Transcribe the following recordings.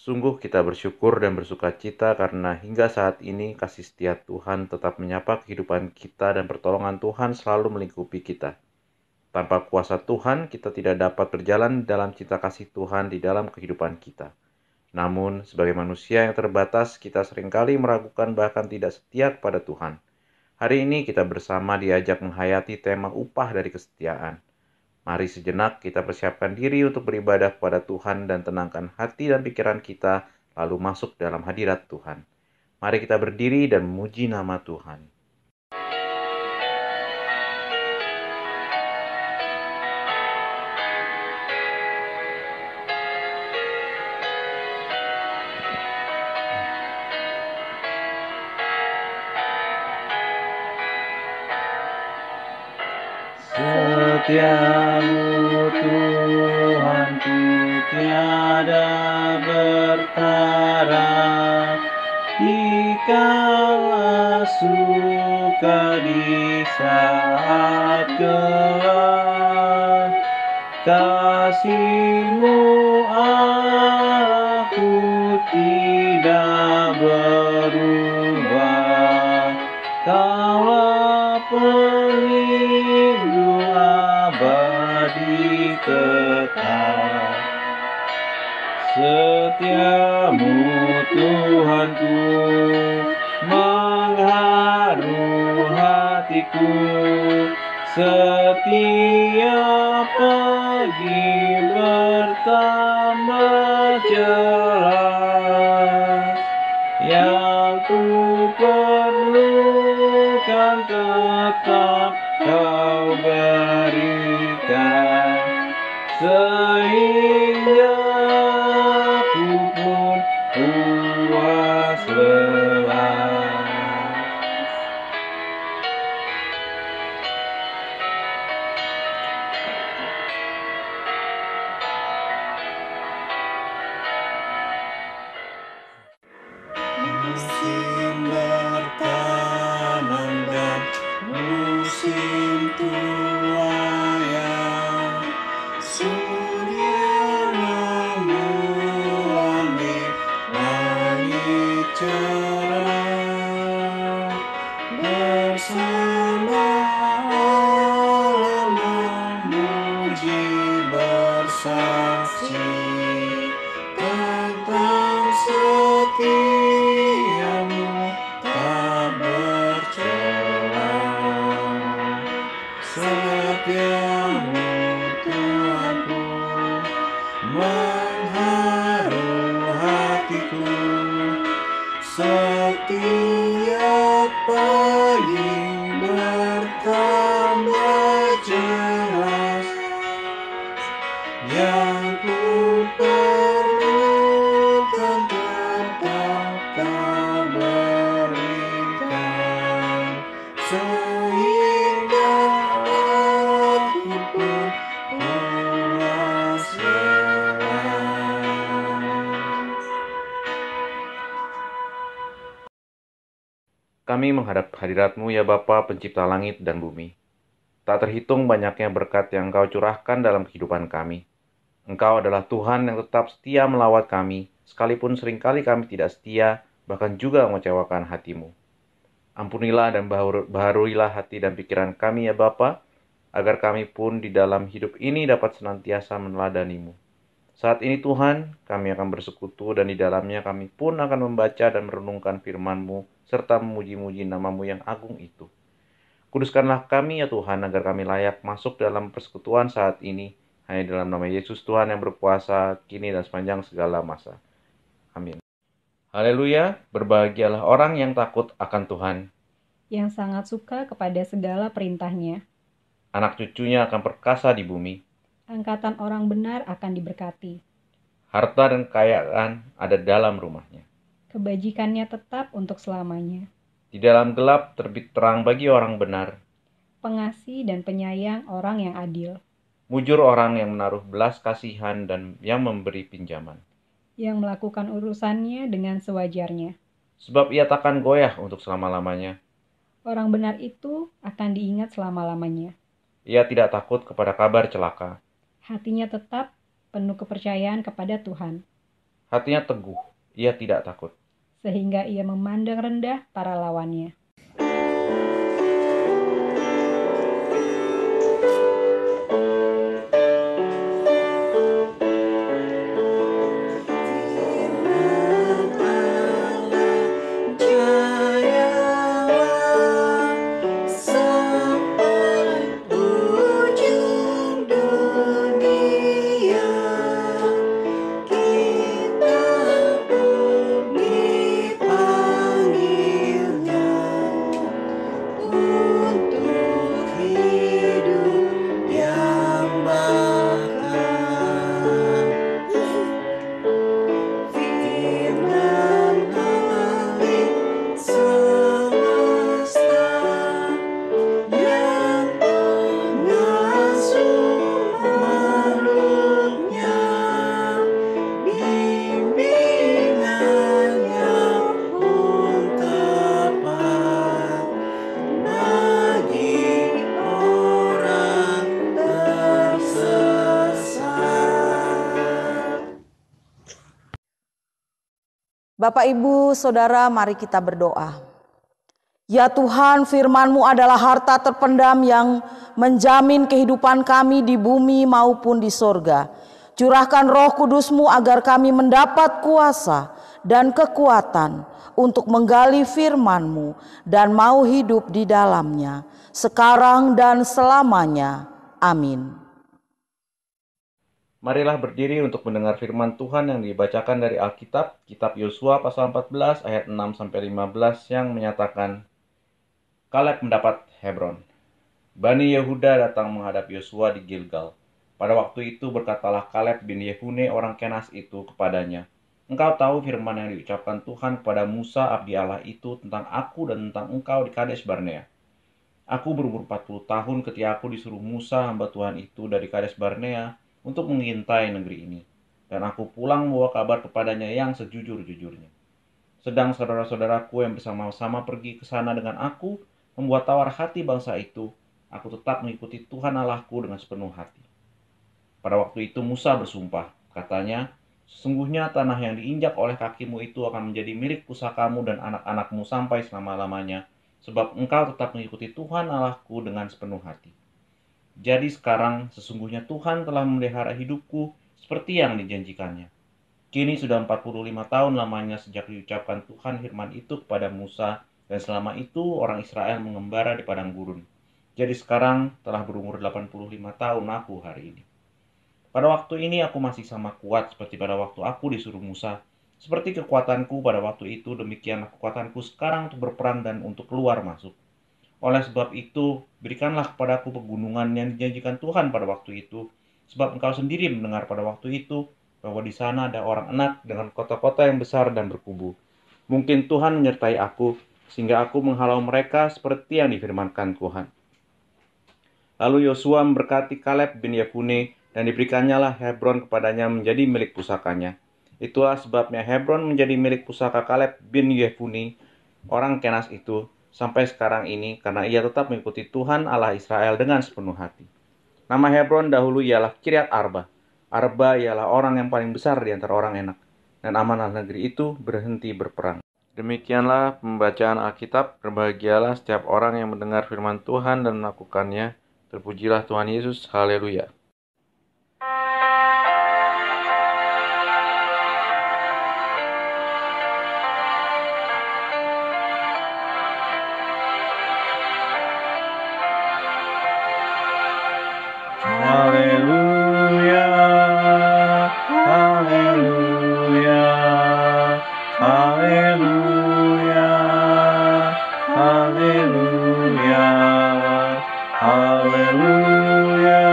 Sungguh kita bersyukur dan bersukacita karena hingga saat ini kasih setia Tuhan tetap menyapa kehidupan kita dan pertolongan Tuhan selalu melingkupi kita. Tanpa kuasa Tuhan, kita tidak dapat berjalan dalam cinta kasih Tuhan di dalam kehidupan kita. Namun, sebagai manusia yang terbatas, kita seringkali meragukan bahkan tidak setia kepada Tuhan. Hari ini kita bersama diajak menghayati tema upah dari kesetiaan. Mari sejenak kita persiapkan diri untuk beribadah kepada Tuhan dan tenangkan hati dan pikiran kita, lalu masuk dalam hadirat Tuhan. Mari kita berdiri dan memuji nama Tuhan. Setiamu Tuhanku tiada bertara, dikala suka di saat gelap, kasih-Mu aku tidak berubah. Kaulah pelindung abadi tetap. Setiamu Tuhanku mengharu hatiku, setiap pagi bertambah jelas. Yang ku perlukan tetap Kau berikan, sehingga aku pun puas lelah. Musim bertanam dan musim tuai, surya rembulan di langit cerah, bersama Allah memuji bersaksi tentang setiamu tak bercelah. Setiamu Tuhanku mengharu hatiku, setiap pagi bertambah jelas. Yang ku perlukan tetap Kau berikan, sehingga aku pun puas lelah. Kami menghadap hadirat-Mu ya Bapa, pencipta langit dan bumi. Tak terhitung banyaknya berkat yang Engkau curahkan dalam kehidupan kami. Engkau adalah Tuhan yang tetap setia melawat kami, sekalipun seringkali kami tidak setia, bahkan juga mengecewakan hati-Mu. Ampunilah dan baharuilah hati dan pikiran kami ya Bapa, agar kami pun di dalam hidup ini dapat senantiasa meneladani-Mu. Saat ini Tuhan, kami akan bersekutu dan di dalamnya kami pun akan membaca dan merenungkan firman-Mu, serta memuji-muji nama-Mu yang agung itu. Kuduskanlah kami ya Tuhan, agar kami layak masuk dalam persekutuan saat ini, hanya dalam nama Yesus Tuhan yang berkuasa, kini dan sepanjang segala masa. Amin. Haleluya, berbahagialah orang yang takut akan Tuhan, yang sangat suka kepada segala perintah-Nya. Anak cucunya akan perkasa di bumi. Angkatan orang benar akan diberkati. Harta dan kekayaan ada dalam rumahnya. Kebajikannya tetap untuk selamanya. Di dalam gelap terbit terang bagi orang benar. Pengasih dan penyayang orang yang adil. Mujur orang yang menaruh belas kasihan dan yang memberi pinjaman. Yang melakukan urusannya dengan sewajarnya. Sebab ia takkan goyah untuk selama-lamanya. Orang benar itu akan diingat selama-lamanya. Ia tidak takut kepada kabar celaka. Hatinya tetap penuh kepercayaan kepada Tuhan. Hatinya teguh, ia tidak takut. Sehingga ia memandang rendah para lawannya. Bapak, Ibu, Saudara, mari kita berdoa. Ya Tuhan, firman-Mu adalah harta terpendam yang menjamin kehidupan kami di bumi maupun di sorga. Curahkan Roh Kudus-Mu agar kami mendapat kuasa dan kekuatan untuk menggali firman-Mu dan mau hidup di dalamnya, sekarang dan selamanya. Amin. Marilah berdiri untuk mendengar firman Tuhan yang dibacakan dari Alkitab, Kitab Yosua pasal 14 ayat 6-15 yang menyatakan, Kaleb mendapat Hebron. Bani Yehuda datang menghadap Yosua di Gilgal. Pada waktu itu berkatalah Kaleb bin Yefune orang Kenas itu kepadanya, Engkau tahu firman yang diucapkan Tuhan kepada Musa abdi Allah itu tentang aku dan tentang engkau di Kades Barnea. Aku berumur 40 tahun ketika aku disuruh Musa hamba Tuhan itu dari Kades Barnea untuk mengintai negeri ini. Dan aku pulang membawa kabar kepadanya yang sejujur-jujurnya. Sedang saudara-saudaraku yang bersama-sama pergi ke sana dengan aku, membuat tawar hati bangsa itu, aku tetap mengikuti Tuhan Allahku dengan sepenuh hati. Pada waktu itu Musa bersumpah, katanya, sesungguhnya tanah yang diinjak oleh kakimu itu akan menjadi milik pusakamu dan anak-anakmu sampai selama-lamanya, sebab engkau tetap mengikuti Tuhan Allahku dengan sepenuh hati. Jadi sekarang sesungguhnya Tuhan telah memelihara hidupku seperti yang dijanjikannya. Kini sudah 45 tahun lamanya sejak diucapkan Tuhan firman itu kepada Musa, dan selama itu orang Israel mengembara di padang gurun. Jadi sekarang telah berumur 85 tahun aku hari ini. Pada waktu ini aku masih sama kuat seperti pada waktu aku disuruh Musa. Seperti kekuatanku pada waktu itu, demikianlah kekuatanku sekarang untuk berperang dan untuk keluar masuk. Oleh sebab itu, berikanlah kepadaku pegunungan yang dijanjikan Tuhan pada waktu itu, sebab engkau sendiri mendengar pada waktu itu, bahwa di sana ada orang Enak dengan kota-kota yang besar dan berkubu. Mungkin Tuhan menyertai aku, sehingga aku menghalau mereka seperti yang difirmankan Tuhan. Lalu Yosua memberkati Kaleb bin Yefune, dan diberikannya lah Hebron kepadanya menjadi milik pusakanya. Itulah sebabnya Hebron menjadi milik pusaka Kaleb bin Yefune, orang Kenas itu, sampai sekarang ini, karena ia tetap mengikuti Tuhan Allah Israel dengan sepenuh hati. Nama Hebron dahulu ialah Kiryat Arba. Arba ialah orang yang paling besar di antara orang Enak, dan amanah negeri itu berhenti berperang. Demikianlah pembacaan Alkitab. Berbahagialah setiap orang yang mendengar firman Tuhan dan melakukannya. Terpujilah Tuhan Yesus. Haleluya. Haleluya, haleluya, haleluya, haleluya, haleluya.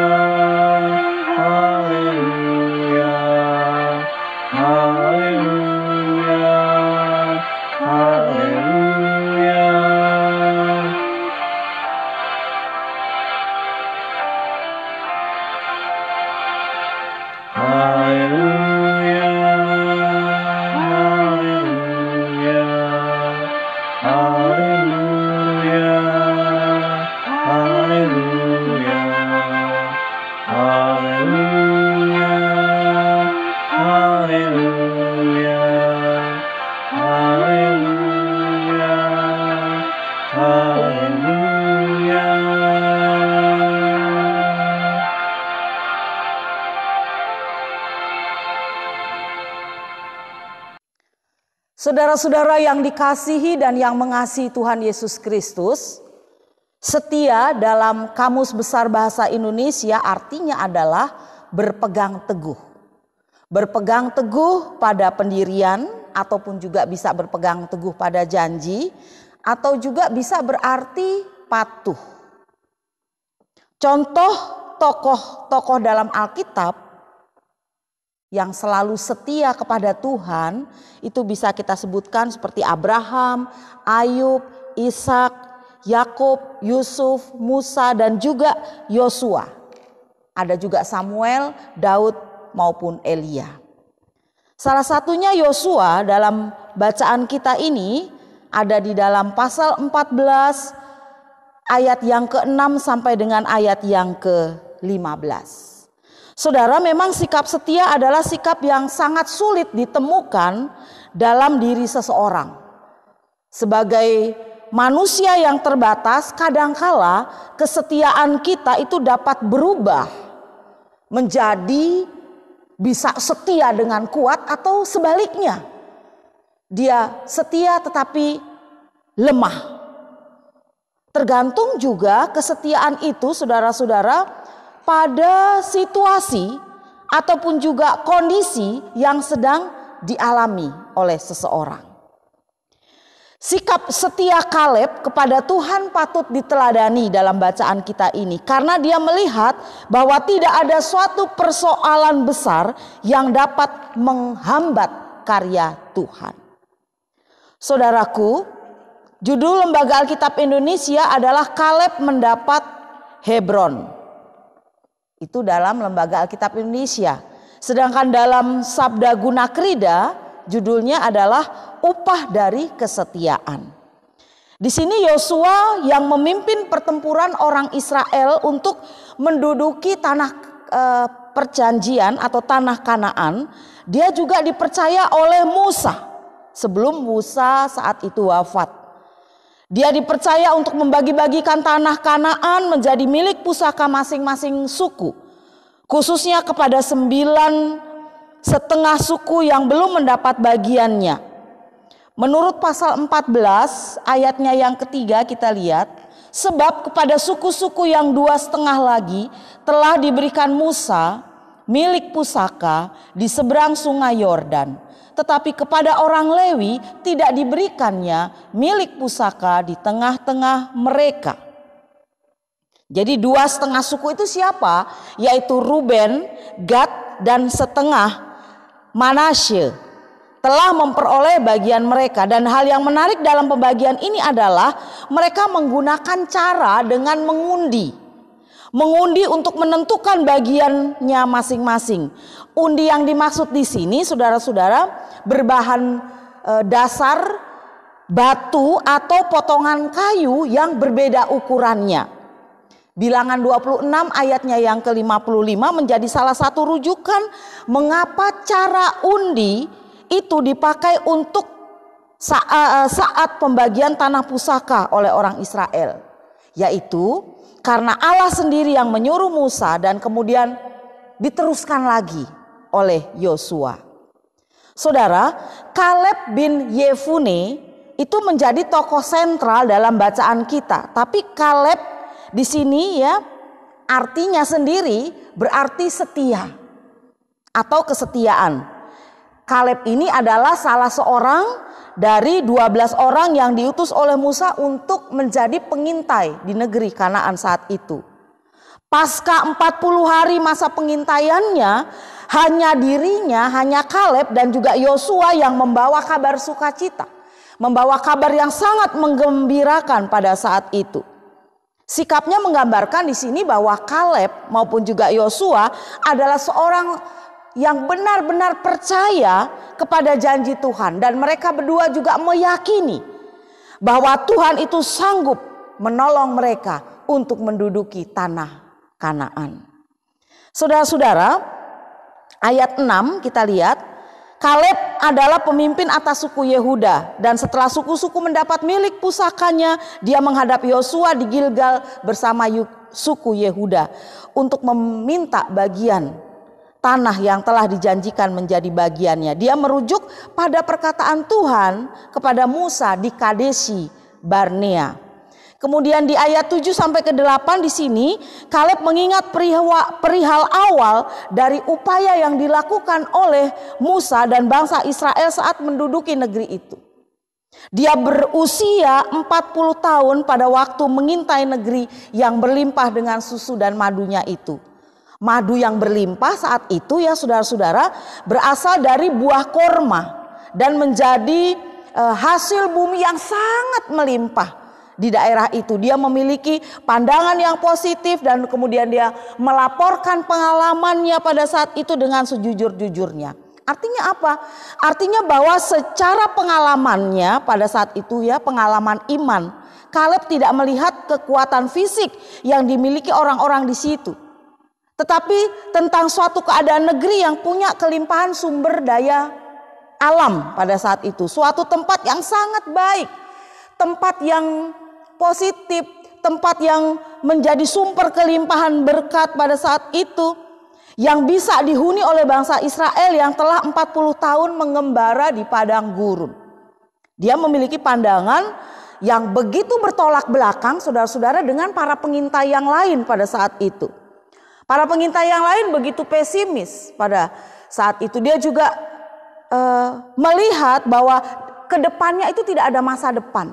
Saudara-saudara yang dikasihi dan yang mengasihi Tuhan Yesus Kristus, setia dalam Kamus Besar Bahasa Indonesia artinya adalah berpegang teguh. Berpegang teguh pada pendirian ataupun juga bisa berpegang teguh pada janji atau juga bisa berarti patuh. Contoh tokoh-tokoh dalam Alkitab yang selalu setia kepada Tuhan itu bisa kita sebutkan seperti Abraham, Ayub, Ishak, Yakub, Yusuf, Musa dan juga Yosua. Ada juga Samuel, Daud maupun Elia. Salah satunya Yosua dalam bacaan kita ini ada di dalam pasal 14 ayat yang ke-6 sampai dengan ayat yang ke-15. Saudara, memang sikap setia adalah sikap yang sangat sulit ditemukan dalam diri seseorang. Sebagai manusia yang terbatas, kadangkala kesetiaan kita itu dapat berubah menjadi bisa setia dengan kuat atau sebaliknya. Dia setia tetapi lemah. Tergantung juga kesetiaan itu, saudara-saudara, pada situasi ataupun juga kondisi yang sedang dialami oleh seseorang. Sikap setia Kaleb kepada Tuhan patut diteladani dalam bacaan kita ini, karena dia melihat bahwa tidak ada suatu persoalan besar yang dapat menghambat karya Tuhan. Saudaraku, judul Lembaga Alkitab Indonesia adalah Kaleb mendapat Hebron. Itu dalam Lembaga Alkitab Indonesia. Sedangkan dalam Sabda Guna Krida judulnya adalah Upah dari Kesetiaan. Di sini Yosua yang memimpin pertempuran orang Israel untuk menduduki tanah perjanjian atau tanah Kanaan, dia juga dipercaya oleh Musa sebelum Musa saat itu wafat. Dia dipercaya untuk membagi-bagikan tanah Kanaan menjadi milik pusaka masing-masing suku. Khususnya kepada 9,5 suku yang belum mendapat bagiannya. Menurut pasal 14 ayatnya yang ketiga kita lihat. Sebab kepada suku-suku yang 2,5 lagi telah diberikan Musa milik pusaka di seberang sungai Yordan. Tetapi kepada orang Lewi tidak diberikannya milik pusaka di tengah-tengah mereka. Jadi 2,5 suku itu siapa? Yaitu Ruben, Gad dan setengah Manasye telah memperoleh bagian mereka. Dan hal yang menarik dalam pembagian ini adalah mereka menggunakan cara dengan mengundi. Mengundi untuk menentukan bagiannya masing-masing. Undi yang dimaksud di sini, saudara-saudara, berbahan dasar batu atau potongan kayu yang berbeda ukurannya. Bilangan 26 ayatnya yang ke-55 menjadi salah satu rujukan mengapa cara undi itu dipakai untuk saat pembagian tanah pusaka oleh orang Israel. Yaitu karena Allah sendiri yang menyuruh Musa dan kemudian diteruskan lagi oleh Yosua. Saudara, Kaleb bin Yefune itu menjadi tokoh sentral dalam bacaan kita. Tapi Kaleb di sini ya artinya sendiri berarti setia atau kesetiaan. Kaleb ini adalah salah seorang dari 12 orang yang diutus oleh Musa untuk menjadi pengintai di negeri Kanaan saat itu. Pasca 40 hari masa pengintaiannya, hanya dirinya, hanya Kaleb dan juga Yosua yang membawa kabar sukacita. Membawa kabar yang sangat menggembirakan pada saat itu. Sikapnya menggambarkan di sini bahwa Kaleb maupun juga Yosua adalah seorang yang benar-benar percaya kepada janji Tuhan. Dan mereka berdua juga meyakini bahwa Tuhan itu sanggup menolong mereka untuk menduduki tanah Kanaan. Saudara-saudara, ayat 6 kita lihat, Kaleb adalah pemimpin atas suku Yehuda. Dan setelah suku-suku mendapat milik pusakanya, dia menghadap Yosua di Gilgal bersama suku Yehuda untuk meminta bagian tanah yang telah dijanjikan menjadi bagiannya. Dia merujuk pada perkataan Tuhan kepada Musa di Kadesi Barnea. Kemudian di ayat 7 sampai ke 8 di sini Kaleb mengingat perihal awal dari upaya yang dilakukan oleh Musa dan bangsa Israel saat menduduki negeri itu. Dia berusia 40 tahun pada waktu mengintai negeri yang berlimpah dengan susu dan madunya itu. Madu yang berlimpah saat itu ya saudara-saudara berasal dari buah korma dan menjadi hasil bumi yang sangat melimpah di daerah itu. Dia memiliki pandangan yang positif dan kemudian dia melaporkan pengalamannya pada saat itu dengan sejujur-jujurnya. Artinya apa? Artinya bahwa secara pengalamannya pada saat itu ya, pengalaman iman, Kaleb tidak melihat kekuatan fisik yang dimiliki orang-orang di situ. Tetapi tentang suatu keadaan negeri yang punya kelimpahan sumber daya alam pada saat itu. Suatu tempat yang sangat baik, tempat yang positif, tempat yang menjadi sumber kelimpahan berkat pada saat itu, yang bisa dihuni oleh bangsa Israel yang telah 40 tahun mengembara di padang gurun. Dia memiliki pandangan yang begitu bertolak belakang saudara-saudara dengan para pengintai yang lain pada saat itu. Para pengintai yang lain begitu pesimis pada saat itu. Dia juga melihat bahwa kedepannya itu tidak ada masa depan.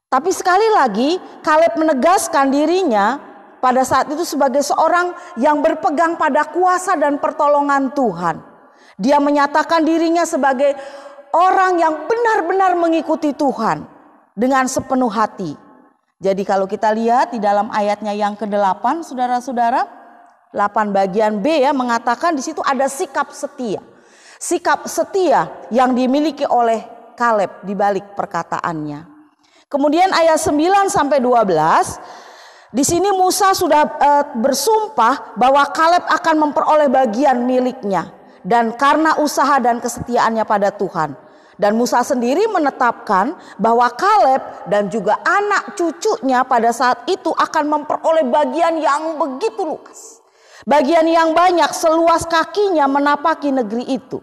Tapi sekali lagi Kaleb menegaskan dirinya pada saat itu sebagai seorang yang berpegang pada kuasa dan pertolongan Tuhan. Dia menyatakan dirinya sebagai orang yang benar-benar mengikuti Tuhan dengan sepenuh hati. Jadi kalau kita lihat di dalam ayatnya yang ke-8 saudara-saudara, 8 bagian B ya, mengatakan di situ ada sikap setia. Sikap setia yang dimiliki oleh Kaleb di balik perkataannya. Kemudian ayat 9 sampai 12, di sini Musa sudah bersumpah bahwa Kaleb akan memperoleh bagian miliknya dan karena usaha dan kesetiaannya pada Tuhan. Dan Musa sendiri menetapkan bahwa Kaleb dan juga anak cucunya pada saat itu akan memperoleh bagian yang begitu luas. Bagian yang banyak seluas kakinya menapaki negeri itu.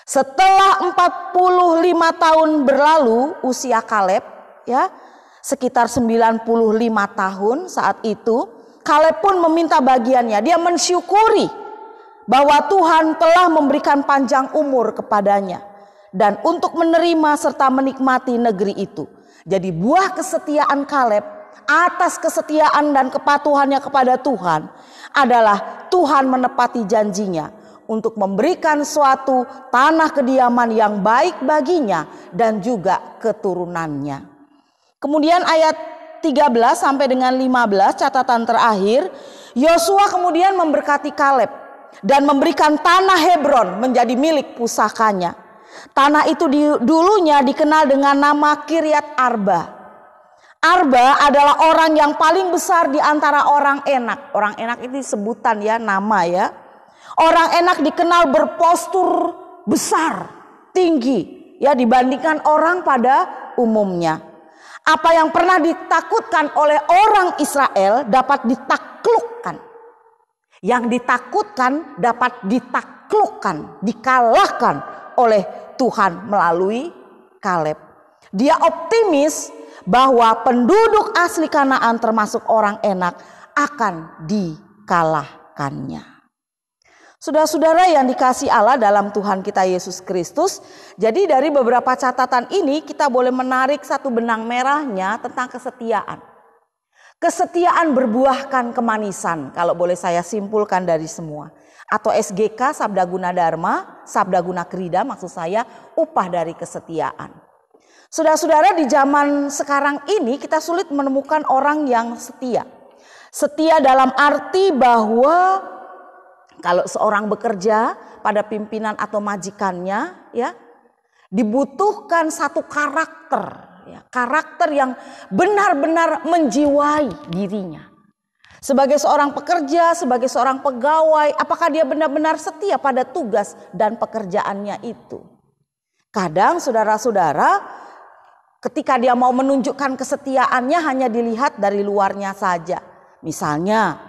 Setelah 45 tahun berlalu usia Kaleb ya, sekitar 95 tahun saat itu, Kaleb pun meminta bagiannya. Dia mensyukuri bahwa Tuhan telah memberikan panjang umur kepadanya dan untuk menerima serta menikmati negeri itu. Jadi buah kesetiaan Kaleb atas kesetiaan dan kepatuhannya kepada Tuhan adalah Tuhan menepati janjinya untuk memberikan suatu tanah kediaman yang baik baginya dan juga keturunannya. Kemudian ayat 13 sampai dengan 15 catatan terakhir, Yosua kemudian memberkati Kaleb dan memberikan tanah Hebron menjadi milik pusakanya. Tanah itu dulunya dikenal dengan nama Kiryat Arba. Arba adalah orang yang paling besar di antara orang Enak. Orang Enak itu sebutan ya, nama ya. Orang Enak dikenal berpostur besar, tinggi ya dibandingkan orang pada umumnya. Apa yang pernah ditakutkan oleh orang Israel dapat ditaklukkan. Yang ditakutkan dapat ditaklukkan, dikalahkan oleh Tuhan melalui Kaleb. Dia optimis bahwa penduduk asli Kanaan termasuk orang Enak akan dikalahkannya. Saudara-saudara yang dikasihi Allah dalam Tuhan kita Yesus Kristus, jadi dari beberapa catatan ini kita boleh menarik satu benang merahnya tentang kesetiaan. Kesetiaan berbuahkan kemanisan, kalau boleh saya simpulkan dari semua. Atau SGK, Sabda Guna Dharma, Sabda Guna Krida maksud saya, upah dari kesetiaan. Saudara-saudara, di zaman sekarang ini kita sulit menemukan orang yang setia. Setia dalam arti bahwa kalau seorang bekerja pada pimpinan atau majikannya ya, dibutuhkan satu karakter ya, karakter yang benar-benar menjiwai dirinya. Sebagai seorang pekerja, sebagai seorang pegawai, apakah dia benar-benar setia pada tugas dan pekerjaannya itu? Kadang saudara-saudara, ketika dia mau menunjukkan kesetiaannya hanya dilihat dari luarnya saja. Misalnya,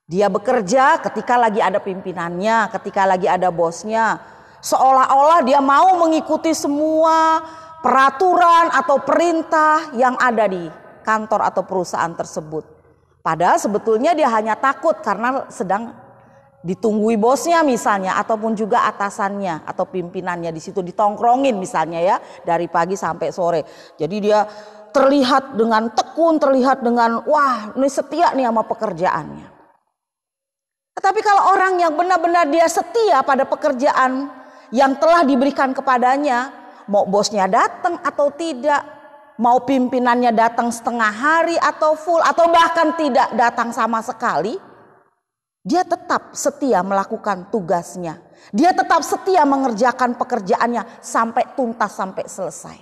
Dia bekerja ketika lagi ada pimpinannya, ketika lagi ada bosnya. Seolah-olah dia mau mengikuti semua peraturan atau perintah yang ada di kantor atau perusahaan tersebut. Padahal sebetulnya dia hanya takut karena sedang ditunggui bosnya misalnya, ataupun juga atasannya atau pimpinannya di situ ditongkrongin misalnya ya, dari pagi sampai sore. Jadi dia terlihat dengan tekun, terlihat dengan wah ini setia nih sama pekerjaannya. Tetapi kalau orang yang benar-benar dia setia pada pekerjaan yang telah diberikan kepadanya, mau bosnya datang atau tidak, mau pimpinannya datang setengah hari atau full, atau bahkan tidak datang sama sekali, dia tetap setia melakukan tugasnya. Dia tetap setia mengerjakan pekerjaannya sampai tuntas, sampai selesai.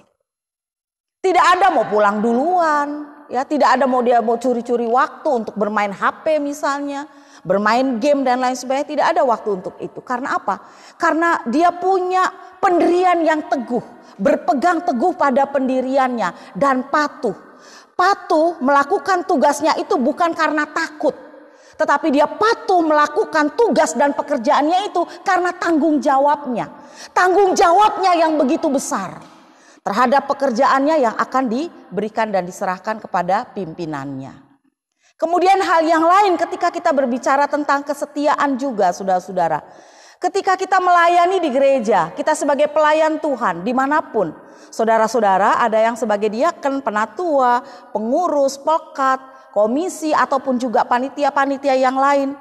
Tidak ada mau pulang duluan, ya, tidak ada dia mau curi-curi waktu untuk bermain HP misalnya, bermain game dan lain sebagainya, tidak ada waktu untuk itu. Karena apa? Karena dia punya pendirian yang teguh, berpegang teguh pada pendiriannya dan patuh. Patuh melakukan tugasnya itu bukan karena takut, tetapi dia patuh melakukan tugas dan pekerjaannya itu karena tanggung jawabnya. Tanggung jawabnya yang begitu besar terhadap pekerjaannya yang akan diberikan dan diserahkan kepada pimpinannya. Kemudian hal yang lain ketika kita berbicara tentang kesetiaan juga, saudara-saudara. Ketika kita melayani di gereja, kita sebagai pelayan Tuhan dimanapun. Saudara-saudara ada yang sebagai diaken, penatua, pengurus, pelkat, komisi ataupun juga panitia-panitia yang lain.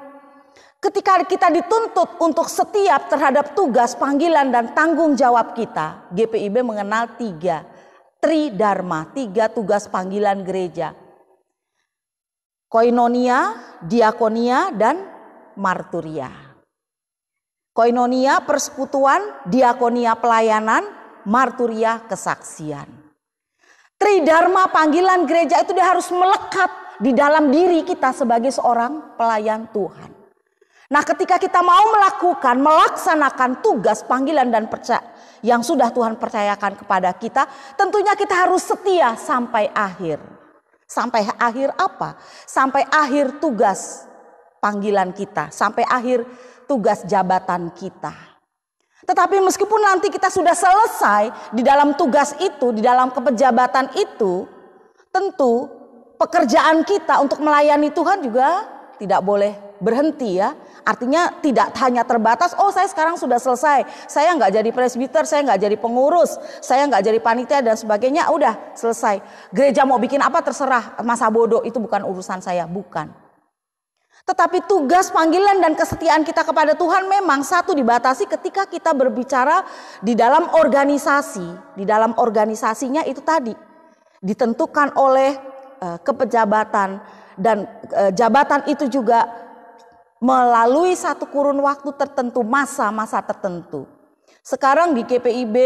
Ketika kita dituntut untuk setiap terhadap tugas, panggilan dan tanggung jawab kita, GPIB mengenal 3 tridharma, 3 tugas panggilan gereja. Koinonia, diakonia dan marturia. Koinonia persekutuan, diakonia pelayanan, marturia kesaksian. Tridharma panggilan gereja itu dia harus melekat di dalam diri kita sebagai seorang pelayan Tuhan. Nah, ketika kita mau melaksanakan tugas panggilan dan yang sudah Tuhan percayakan kepada kita, tentunya kita harus setia sampai akhir. Sampai akhir apa? Sampai akhir tugas panggilan kita, sampai akhir tugas jabatan kita. Tetapi meskipun nanti kita sudah selesai di dalam tugas itu, di dalam kepejabatan itu, tentu pekerjaan kita untuk melayani Tuhan juga tidak boleh berhenti ya. Artinya tidak hanya terbatas, oh saya sekarang sudah selesai, saya nggak jadi presbiter, saya nggak jadi pengurus, saya nggak jadi panitia dan sebagainya, udah selesai. Gereja mau bikin apa terserah, masa bodoh itu bukan urusan saya, bukan. Tetapi tugas panggilan dan kesetiaan kita kepada Tuhan memang satu dibatasi ketika kita berbicara di dalam organisasi. Di dalam organisasinya itu tadi ditentukan oleh kepejabatan dan jabatan itu juga melalui satu kurun waktu tertentu, masa-masa tertentu. Sekarang di GPIB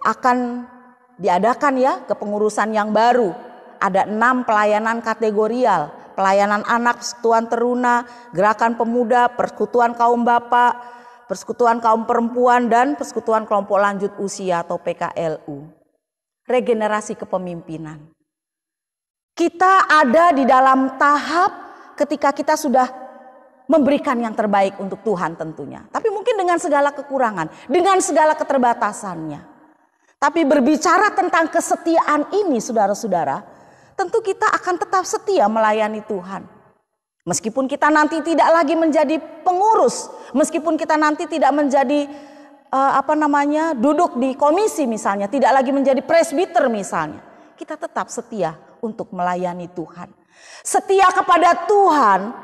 akan diadakan ya kepengurusan yang baru. Ada 6 pelayanan kategorial. Pelayanan anak, persekutuan teruna, gerakan pemuda, persekutuan kaum bapak, persekutuan kaum perempuan, dan persekutuan kelompok lanjut usia atau PKLU. Regenerasi kepemimpinan. Kita ada di dalam tahap ketika kita sudah memberikan yang terbaik untuk Tuhan tentunya. Tapi mungkin dengan segala kekurangan, dengan segala keterbatasannya. Tapi berbicara tentang kesetiaan ini saudara-saudara, tentu kita akan tetap setia melayani Tuhan. Meskipun kita nanti tidak lagi menjadi pengurus, meskipun kita nanti tidak menjadi duduk di komisi misalnya, tidak lagi menjadi presbiter misalnya, kita tetap setia untuk melayani Tuhan. Setia kepada Tuhan,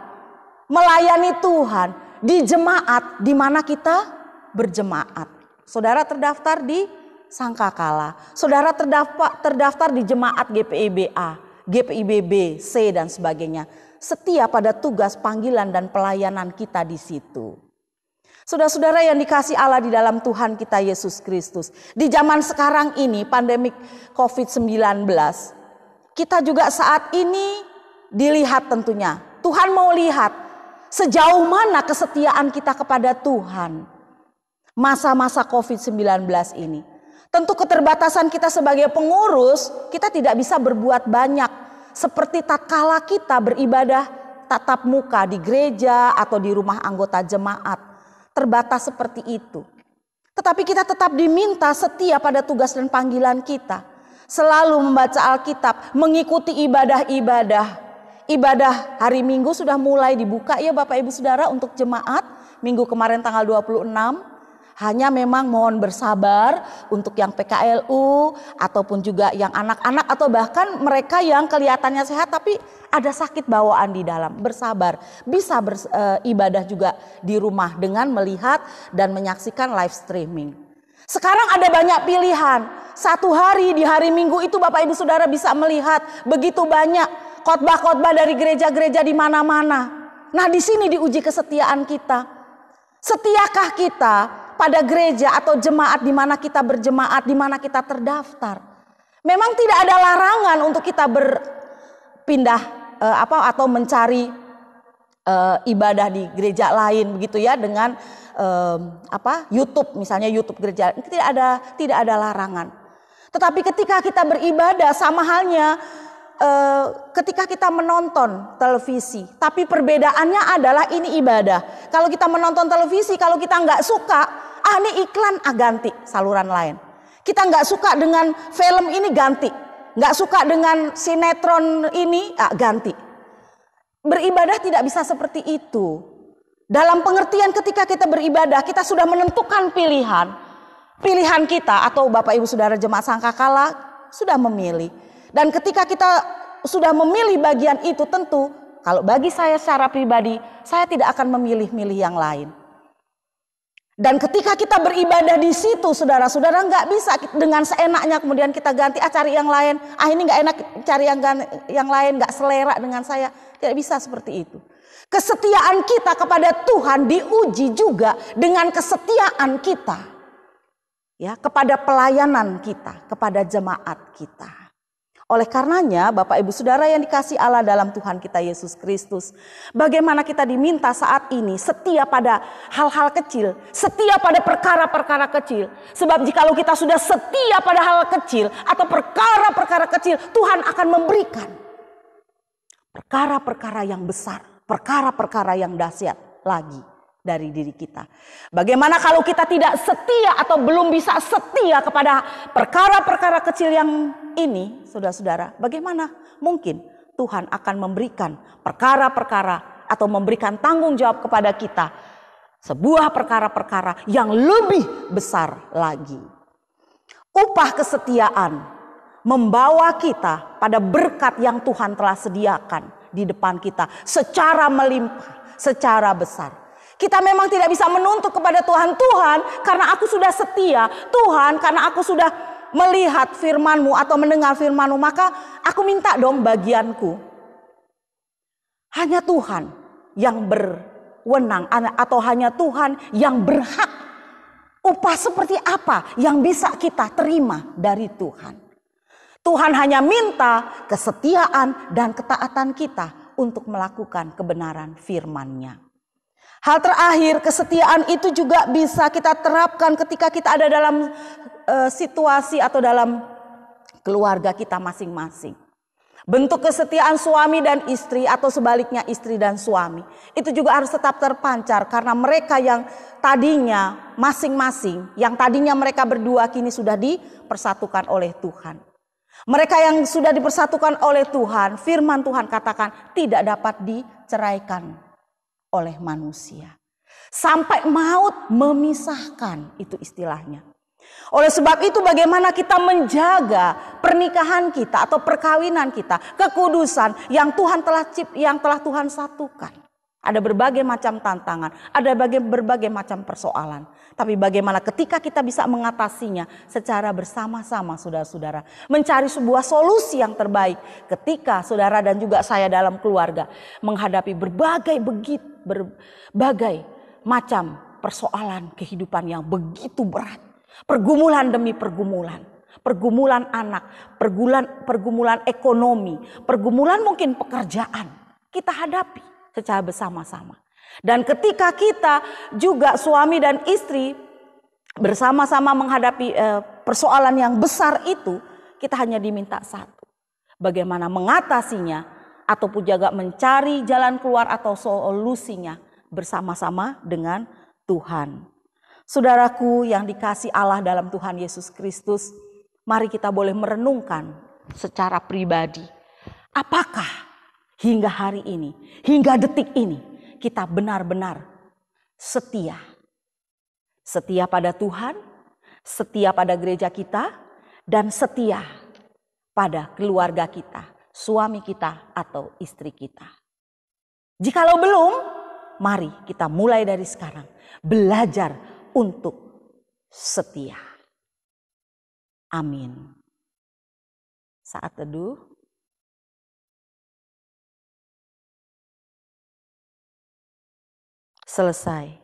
melayani Tuhan di jemaat di mana kita berjemaat. Saudara terdaftar di Sangkakala, saudara terdaftar di jemaat GPIB-A, GPIB-B, C dan sebagainya. Setia pada tugas panggilan dan pelayanan kita di situ. Saudara-saudara yang dikasih Allah di dalam Tuhan kita Yesus Kristus. Di zaman sekarang ini pandemik COVID-19, kita juga saat ini dilihat tentunya. Tuhan mau lihat sejauh mana kesetiaan kita kepada Tuhan masa-masa COVID-19 ini. Tentu keterbatasan kita sebagai pengurus, kita tidak bisa berbuat banyak seperti tatkala kita beribadah tatap muka di gereja atau di rumah anggota jemaat. Terbatas seperti itu. Tetapi kita tetap diminta setia pada tugas dan panggilan kita. Selalu membaca Alkitab, mengikuti ibadah-ibadah. Ibadah hari Minggu sudah mulai dibuka ya Bapak Ibu Saudara untuk jemaat. Minggu kemarin tanggal 26. Hanya memang mohon bersabar untuk yang PKLU ataupun juga yang anak-anak atau bahkan mereka yang kelihatannya sehat tapi ada sakit bawaan di dalam. Bersabar, bisa ibadah juga di rumah dengan melihat dan menyaksikan live streaming. Sekarang ada banyak pilihan. Satu hari di hari Minggu itu Bapak Ibu Saudara bisa melihat begitu banyak khotbah-khotbah dari gereja-gereja di mana-mana. Nah, di sini diuji kesetiaan kita. Setiakah kita pada gereja atau jemaat di mana kita berjemaat, di mana kita terdaftar? Memang tidak ada larangan untuk kita berpindah atau mencari ibadah di gereja lain begitu ya dengan YouTube, misalnya YouTube gereja. Tidak ada larangan. Tetapi ketika kita beribadah sama halnya ketika kita menonton televisi, tapi perbedaannya adalah ini ibadah. Kalau kita menonton televisi, kalau kita nggak suka, ini iklan, ganti saluran lain. Kita nggak suka dengan film ini, ganti. Nggak suka dengan sinetron ini, ganti. Beribadah tidak bisa seperti itu. Dalam pengertian ketika kita beribadah, kita sudah menentukan pilihan. Pilihan kita atau Bapak Ibu Saudara Jemaat Sangkakala sudah memilih. Dan ketika kita sudah memilih bagian itu, tentu kalau bagi saya secara pribadi, saya tidak akan memilih-milih yang lain. Dan ketika kita beribadah di situ, saudara-saudara, nggak bisa dengan seenaknya kemudian kita ganti, cari yang lain. Ini nggak enak, cari yang lain, nggak selera dengan saya. Tidak bisa seperti itu. Kesetiaan kita kepada Tuhan diuji juga dengan kesetiaan kita, ya, kepada pelayanan kita, kepada jemaat kita. Oleh karenanya Bapak Ibu Saudara yang dikasihi Allah dalam Tuhan kita Yesus Kristus, bagaimana kita diminta saat ini setia pada hal-hal kecil, setia pada perkara-perkara kecil. Sebab jikalau kita sudah setia pada hal kecil atau perkara-perkara kecil, Tuhan akan memberikan perkara-perkara yang besar, perkara-perkara yang dahsyat lagi dari diri kita. Bagaimana kalau kita tidak setia atau belum bisa setia kepada perkara-perkara kecil yang ini, saudara-saudara, bagaimana mungkin Tuhan akan memberikan perkara-perkara atau memberikan tanggung jawab kepada kita sebuah perkara-perkara yang lebih besar lagi. Upah kesetiaan membawa kita pada berkat yang Tuhan telah sediakan di depan kita secara melimpah, secara besar. Kita memang tidak bisa menuntut kepada Tuhan, Tuhan karena aku sudah setia, Tuhan karena aku sudah melihat firman-Mu atau mendengar firman-Mu, maka aku minta dong bagianku. Hanya Tuhan yang berwenang atau hanya Tuhan yang berhak. Upah seperti apa yang bisa kita terima dari Tuhan? Tuhan hanya minta kesetiaan dan ketaatan kita untuk melakukan kebenaran firman-Nya. Hal terakhir, kesetiaan itu juga bisa kita terapkan ketika kita ada dalam situasi atau dalam keluarga kita masing-masing. Bentuk kesetiaan suami dan istri atau sebaliknya istri dan suami itu juga harus tetap terpancar, karena mereka yang tadinya masing-masing, yang tadinya mereka berdua kini sudah dipersatukan oleh Tuhan. Mereka yang sudah dipersatukan oleh Tuhan, firman Tuhan katakan tidak dapat diceraikan oleh manusia. Sampai maut memisahkan, itu istilahnya. Oleh sebab itu bagaimana kita menjaga pernikahan kita atau perkawinan kita, kekudusan yang telah Tuhan satukan. Ada berbagai macam tantangan, ada berbagai macam persoalan. Tapi bagaimana ketika kita bisa mengatasinya secara bersama-sama, saudara-saudara, mencari sebuah solusi yang terbaik ketika saudara dan juga saya dalam keluarga menghadapi berbagai macam persoalan kehidupan yang begitu berat. Pergumulan demi pergumulan. Pergumulan anak, pergumulan ekonomi, pergumulan mungkin pekerjaan kita hadapi secara bersama-sama. Dan ketika kita juga suami dan istri bersama-sama menghadapi persoalan yang besar itu, kita hanya diminta satu. Bagaimana mengatasinya ataupun juga mencari jalan keluar atau solusinya bersama-sama dengan Tuhan. Saudaraku yang dikasihi Allah dalam Tuhan Yesus Kristus, mari kita boleh merenungkan secara pribadi. Apakah hingga hari ini, hingga detik ini kita benar-benar setia? Setia pada Tuhan, setia pada gereja kita, dan setia pada keluarga kita, suami kita atau istri kita. Jikalau belum, mari kita mulai dari sekarang belajar untuk setia. Amin. Saat teduh. Selesai.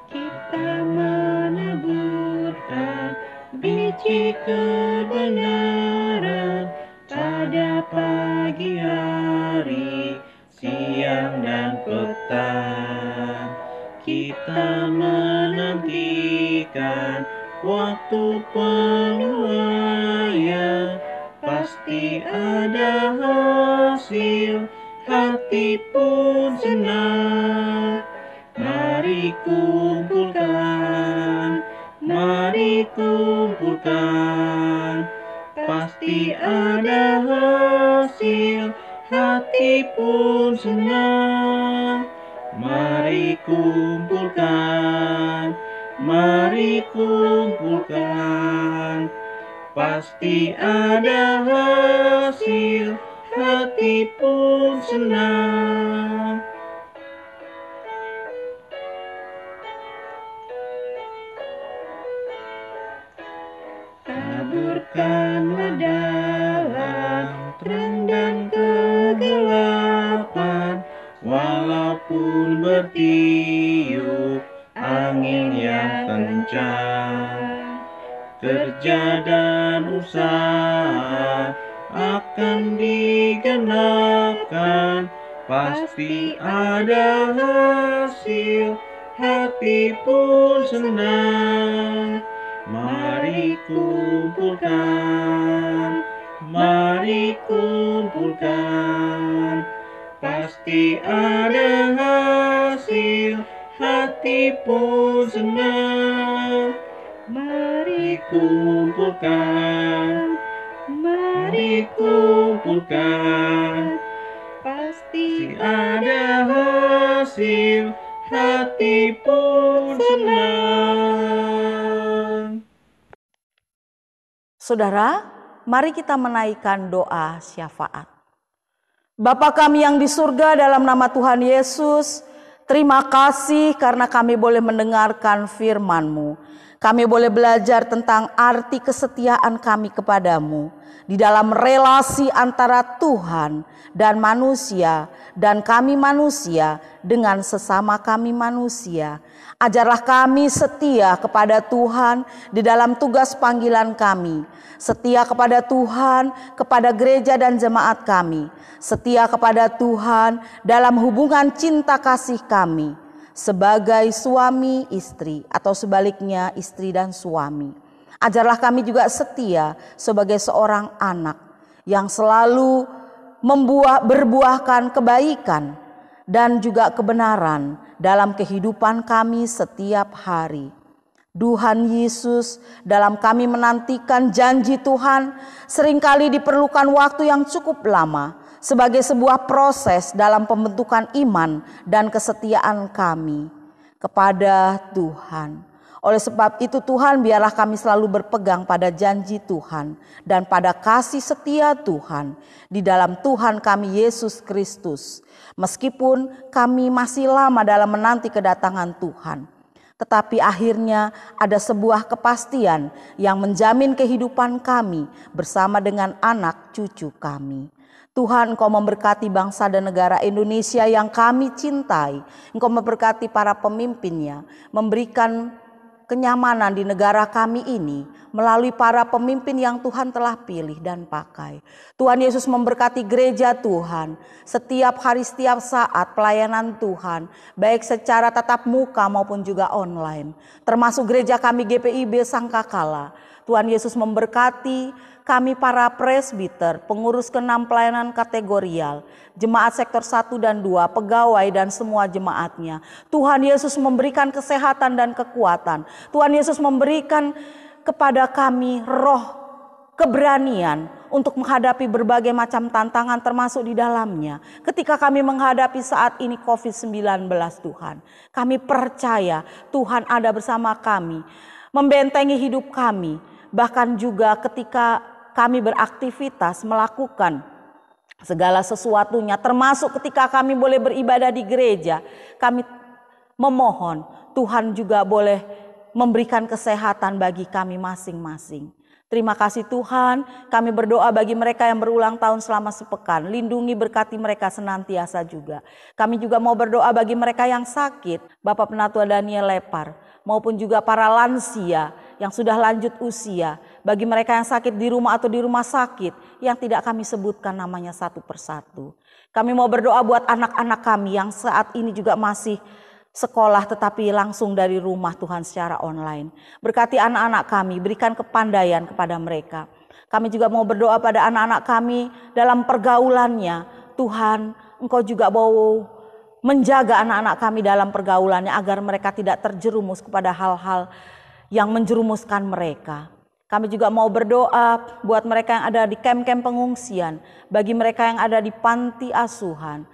Kita meneburkan biji kebenaran pada pagi hari, siang dan petang. Kita menantikan waktu penuaian, pasti ada hasil, hati pun senang. Mari kumpulkan, pasti ada hasil, hati pun senang. Mari kumpulkan, pasti ada hasil, hati pun senang. Taburkanlah dalam terang dan kegelapan, walaupun bertiup angin yang kencang. Kerja dan usaha akan digenapkan, pasti ada hasil, hati pun senang. Mari kumpulkan, pasti ada hasil, hati pun senang. Mari kumpulkan, pasti ada hasil, hati pun senang. Saudara, mari kita menaikkan doa syafaat. Bapa kami yang di surga, dalam nama Tuhan Yesus, terima kasih karena kami boleh mendengarkan firman-Mu. Kami boleh belajar tentang arti kesetiaan kami kepadamu di dalam relasi antara Tuhan dan manusia, dan kami manusia dengan sesama kami manusia. Ajarlah kami setia kepada Tuhan di dalam tugas panggilan kami, setia kepada Tuhan, kepada gereja dan jemaat kami, setia kepada Tuhan dalam hubungan cinta kasih kami sebagai suami istri atau sebaliknya istri dan suami. Ajarlah kami juga setia sebagai seorang anak yang selalu berbuahkan kebaikan dan juga kebenaran dalam kehidupan kami setiap hari. Tuhan Yesus, dalam kami menantikan janji Tuhan, seringkali diperlukan waktu yang cukup lama sebagai sebuah proses dalam pembentukan iman dan kesetiaan kami kepada Tuhan. Oleh sebab itu Tuhan, biarlah kami selalu berpegang pada janji Tuhan dan pada kasih setia Tuhan di dalam Tuhan kami Yesus Kristus. Meskipun kami masih lama dalam menanti kedatangan Tuhan, tetapi akhirnya ada sebuah kepastian yang menjamin kehidupan kami bersama dengan anak cucu kami. Tuhan, Engkau memberkati bangsa dan negara Indonesia yang kami cintai. Engkau memberkati para pemimpinnya, memberikan kenyamanan di negara kami ini melalui para pemimpin yang Tuhan telah pilih dan pakai. Tuhan Yesus memberkati gereja Tuhan setiap hari, setiap saat pelayanan Tuhan, baik secara tatap muka maupun juga online. Termasuk gereja kami GPIB Sangkakala. Tuhan Yesus memberkati kami para presbiter, pengurus ke-6 pelayanan kategorial, jemaat sektor 1 dan 2, pegawai dan semua jemaatnya. Tuhan Yesus memberikan kesehatan dan kekuatan. Tuhan Yesus memberikan kepada kami roh keberanian untuk menghadapi berbagai macam tantangan termasuk di dalamnya. Ketika kami menghadapi saat ini COVID-19 Tuhan, kami percaya Tuhan ada bersama kami, membentengi hidup kami. Bahkan juga ketika kami beraktivitas melakukan segala sesuatunya, termasuk ketika kami boleh beribadah di gereja, kami memohon Tuhan juga boleh memberikan kesehatan bagi kami masing-masing. Terima kasih Tuhan, kami berdoa bagi mereka yang berulang tahun selama sepekan. Lindungi, berkati mereka senantiasa juga. Kami juga mau berdoa bagi mereka yang sakit, Bapak Penatua Daniel Lepar, maupun juga para lansia yang sudah lanjut usia. Bagi mereka yang sakit di rumah atau di rumah sakit, yang tidak kami sebutkan namanya satu persatu. Kami mau berdoa buat anak-anak kami yang saat ini juga masih sekolah tetapi langsung dari rumah Tuhan secara online. Berkati anak-anak kami, berikan kepandaian kepada mereka. Kami juga mau berdoa pada anak-anak kami dalam pergaulannya. Tuhan, Engkau juga mau menjaga anak-anak kami dalam pergaulannya agar mereka tidak terjerumus kepada hal-hal yang menjerumuskan mereka. Kami juga mau berdoa buat mereka yang ada di kem-kem pengungsian, bagi mereka yang ada di panti asuhan.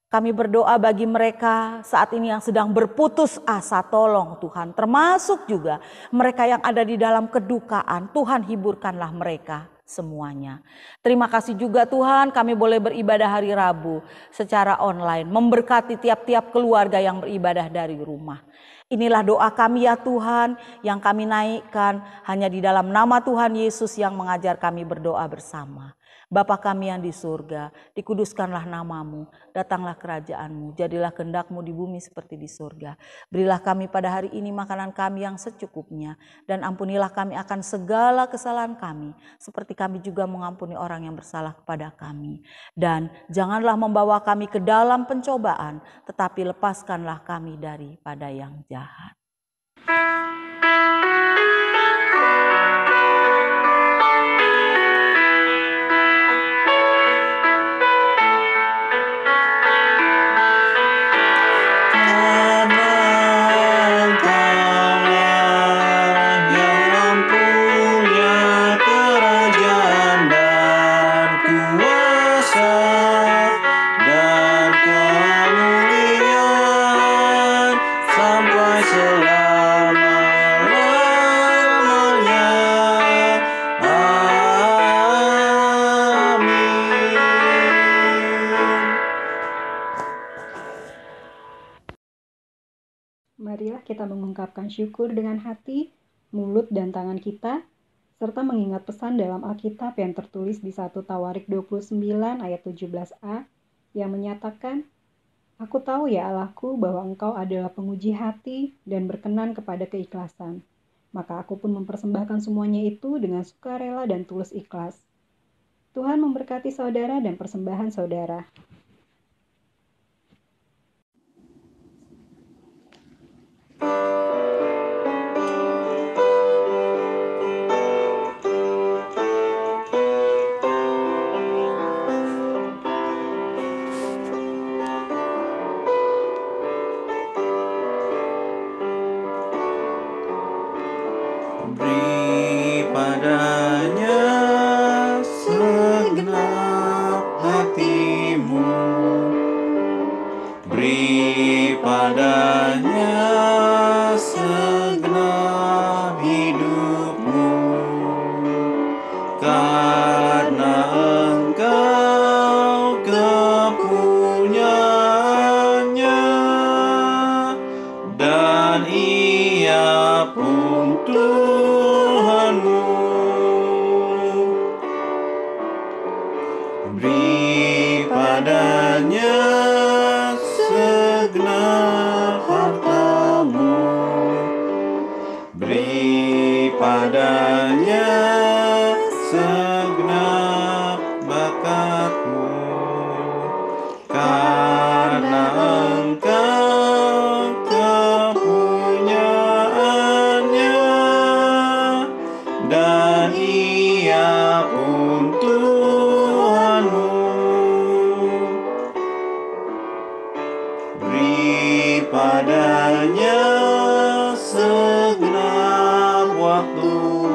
Kami berdoa bagi mereka saat ini yang sedang berputus asa, tolong Tuhan. Termasuk juga mereka yang ada di dalam kedukaan, Tuhan hiburkanlah mereka semuanya. Terima kasih juga Tuhan, kami boleh beribadah hari Rabu secara online, memberkati tiap-tiap keluarga yang beribadah dari rumah. Inilah doa kami ya Tuhan, yang kami naikkan hanya di dalam nama Tuhan Yesus yang mengajar kami berdoa bersama. Bapa kami yang di surga, dikuduskanlah namamu, datanglah kerajaanmu, jadilah kehendakmu di bumi seperti di surga. Berilah kami pada hari ini makanan kami yang secukupnya, dan ampunilah kami akan segala kesalahan kami, seperti kami juga mengampuni orang yang bersalah kepada kami. Dan janganlah membawa kami ke dalam pencobaan, tetapi lepaskanlah kami daripada yang jahat. Marilah kita mengungkapkan syukur dengan hati, mulut, dan tangan kita, serta mengingat pesan dalam Alkitab yang tertulis di 1 Tawarik 29 ayat 17a yang menyatakan, Aku tahu ya Allahku bahwa Engkau adalah penguji hati dan berkenan kepada keikhlasan. Maka aku pun mempersembahkan semuanya itu dengan sukarela dan tulus ikhlas. Tuhan memberkati saudara dan persembahan saudara. Beri padanya segenap hatimu, beri padanya segenap hidupmu, karena Engkau kepunyaannya, dan Ia pun Tuhanmu. Beri padanya segenap hartamu, padanya segenap bakatmu, karena Engkau kepunyaannya, dan Ia pun Tuhanmu. Beri padanya segenap waktumu,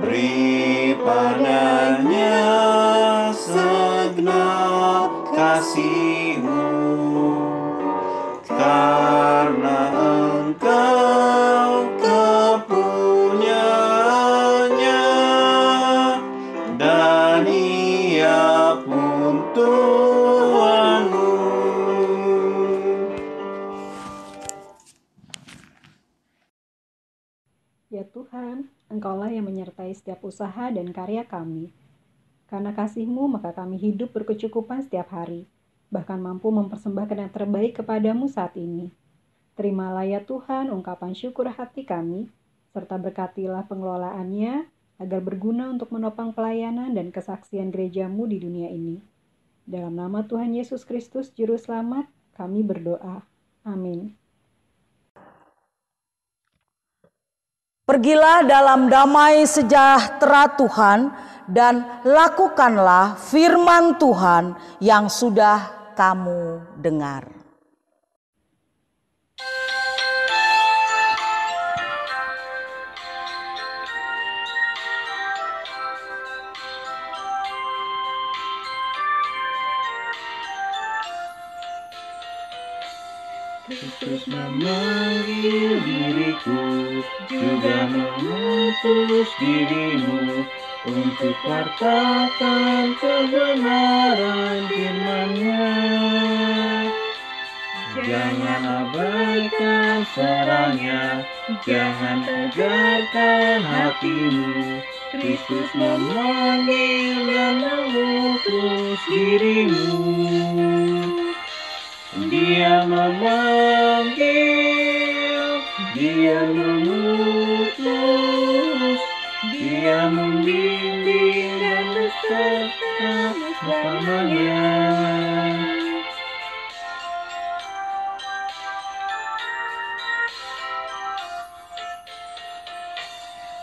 beri padanya segenap kasihmu, karena Engkau kepunyaannya, dan Ia pun Tuhanmu. Ya Tuhan, Engkaulah yang menyertai setiap usaha dan karya kami. Karena kasih-Mu, maka kami hidup berkecukupan setiap hari, bahkan mampu mempersembahkan yang terbaik kepadamu saat ini. Terimalah ya Tuhan ungkapan syukur hati kami, serta berkatilah pengelolaannya, agar berguna untuk menopang pelayanan dan kesaksian gereja-Mu di dunia ini. Dalam nama Tuhan Yesus Kristus, Juru Selamat, kami berdoa. Amin. Pergilah dalam damai sejahtera Tuhan dan lakukanlah firman Tuhan yang sudah kamu dengar. Kristus memanggil diriku, juga mengutus dirimu, untuk wartakan kebenaran firman-Nya. Jangan abaikan suaranya, jangan tegarkan hatimu. Kristus memanggil dan mengutus dirimu. Dia memanggil, Dia mengutus, Dia membimbing dan beserta bersamanya.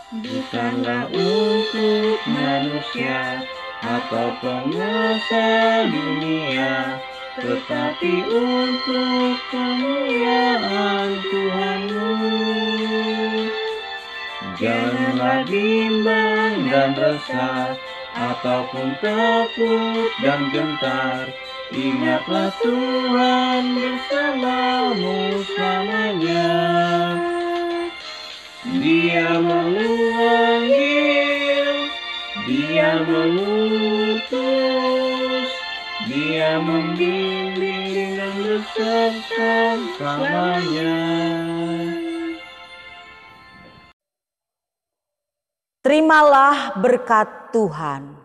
Bukanlah untuk manusia atau penguasa dunia, tetapi untuk kemuliaan Tuhanmu. Janganlah bimbang dan resah, ataupun takut dan gentar. Ingatlah Tuhan bersamamu selamanya. Dia memanggil, Dia mengutus, Dia membimbing dan beserta selamanya. Terimalah berkat Tuhan.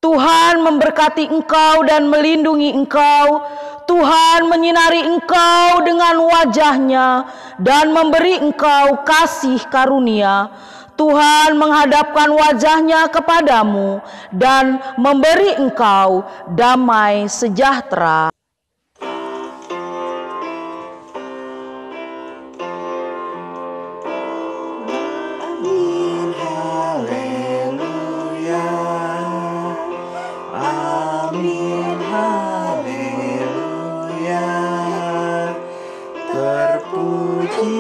Tuhan memberkati engkau dan melindungi engkau. Tuhan menyinari engkau dengan wajah-Nya dan memberi engkau kasih karunia. Tuhan menghadapkan wajah-Nya kepadamu dan memberi engkau damai sejahtera. Amin, haleluya. Amin, haleluya. Terpuji